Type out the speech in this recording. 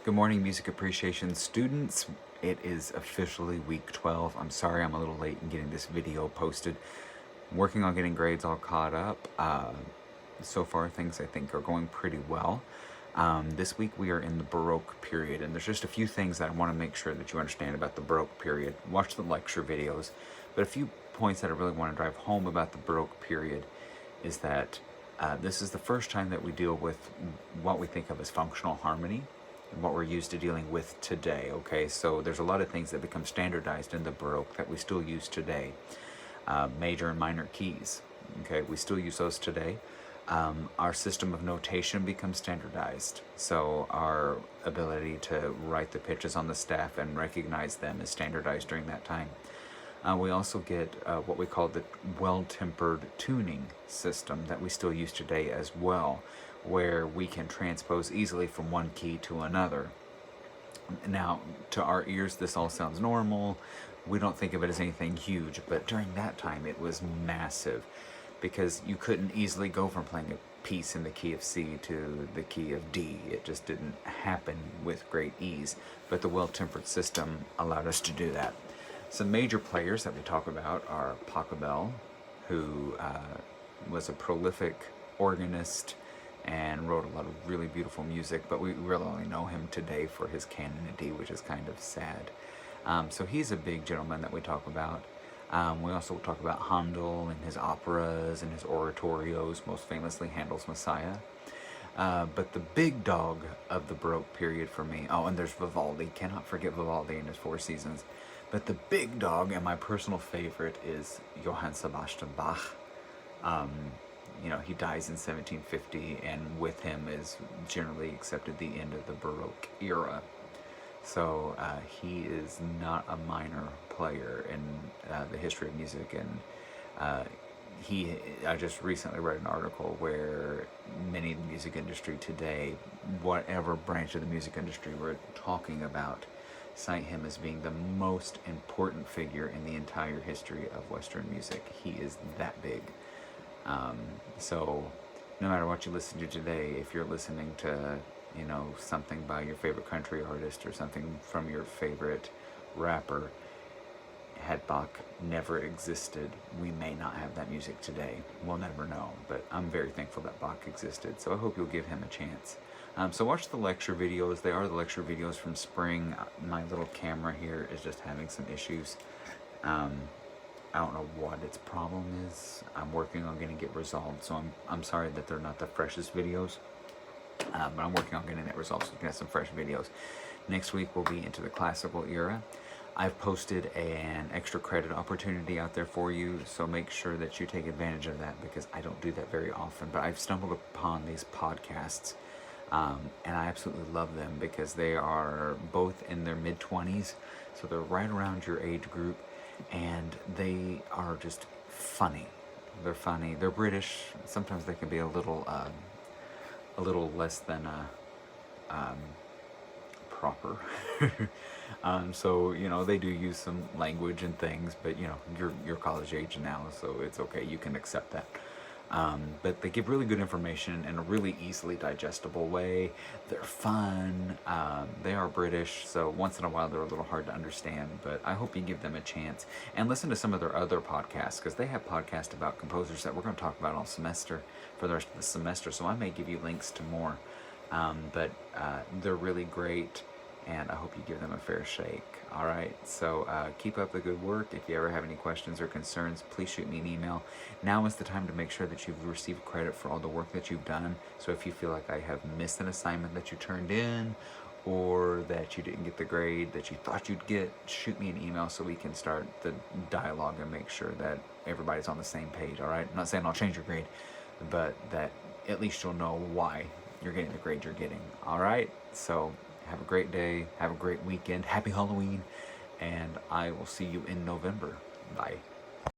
Good morning, music appreciation students. It is officially week 12. I'm sorry I'm a little late in getting this video posted. I'm working on getting grades all caught up. So far, things I think are going pretty well. This week we are in the Baroque period, and there's just a few things that I want to make sure that you understand about the Baroque period. Watch the lecture videos, but a few points that I really want to drive home about the Baroque period is that this is the first time that we deal with what we think of as functional harmony and what we're used to dealing with today. Okay, so there's a lot of things that become standardized in the Baroque that we still use today. Major and minor keys, okay, we still use those today. Our system of notation becomes standardized, so our ability to write the pitches on the staff and recognize them is standardized during that time. We also get what we call the well-tempered tuning system that we still use today as well, where we can transpose easily from one key to another. Now, to our ears, this all sounds normal. We don't think of it as anything huge, but during that time it was massive, because you couldn't easily go from playing a piece in the key of C to the key of D. It just didn't happen with great ease, but the well-tempered system allowed us to do that. Some major players that we talk about are Pachelbel, who was a prolific organist and wrote a lot of really beautiful music, but we really only know him today for his canon in D, which is kind of sad. So he's a big gentleman that we talk about. We also talk about Handel and his operas and his oratorios, most famously Handel's Messiah. But the big dog of the Baroque period for me, oh, and there's Vivaldi, cannot forget Vivaldi and his Four Seasons. But the big dog and my personal favorite is Johann Sebastian Bach. He dies in 1750, and with him is generally accepted the end of the Baroque era. So he is not a minor player in the history of music, and I just recently read an article where many in the music industry today, whatever branch of the music industry we're talking about, cite him as being the most important figure in the entire history of Western music. He is that big. So no matter what you listen to today, if you're listening to, something by your favorite country artist or something from your favorite rapper, had Bach never existed, we may not have that music today. We'll never know, but I'm very thankful that Bach existed, so I hope you'll give him a chance. So watch the lecture videos. They are the lecture videos from spring. My little camera here is just having some issues. I don't know what its problem is. I'm working on getting it resolved, so I'm sorry that they're not the freshest videos, but I'm working on getting that resolved so we can have some fresh videos. Next week we'll be into the classical era. I've posted an extra credit opportunity out there for you, so make sure that you take advantage of that, because I don't do that very often, but I've stumbled upon these podcasts, and I absolutely love them because they are both in their mid-20s, so they're right around your age group, and they are just funny. They're funny. They're British. Sometimes they can be a little less than proper. So they do use some language and things, but you're college age now, so it's okay. You can accept that. But they give really good information in a really easily digestible way. They're fun. They are British, so once in a while they're a little hard to understand, but I hope you give them a chance and listen to some of their other podcasts, because they have podcasts about composers that we're going to talk about all semester for the rest of the semester, so I may give you links to more. But they're really great, and I hope you give them a fair shake. All right, so keep up the good work. If you ever have any questions or concerns, please shoot me an email. Now is the time to make sure that you've received credit for all the work that you've done. So if you feel like I have missed an assignment that you turned in, or that you didn't get the grade that you thought you'd get, shoot me an email so we can start the dialogue and make sure that everybody's on the same page. All right, I'm not saying I'll change your grade, but that at least you'll know why you're getting the grade you're getting. All right, so have a great day, have a great weekend, happy Halloween, and I will see you in November. Bye.